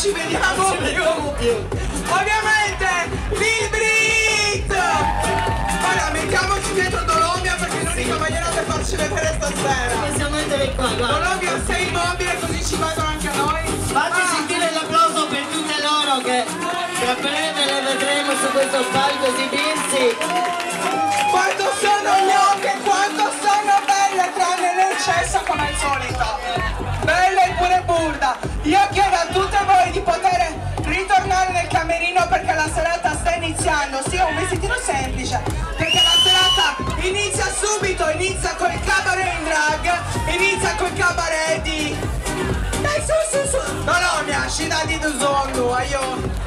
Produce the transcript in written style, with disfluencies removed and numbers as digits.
ci vediamo più. Ovviamente Lil Brit. Ora mettiamoci dietro Dolombia perché è l'unica maniera per farci vedere stasera. Possiamo mettere qua, guarda. Dolombia sei immobile così ci vedono anche a noi. Fate sentire l'applauso per tutte loro che tra breve le vedremo su questo palco esibirsi. Quanto sono gnocche, quanto sono belle, tranne l'eccesso come al solito. Bella e pure burda. Io chiedo a tutte voi di poter ritornare nel camerino perché la serata sta iniziando. Sì, è un vestitino semplice, perché la serata inizia subito, inizia col cabaret in drag, inizia col cabaret di... Dai, su. Dolombia, scidati do zongo, io...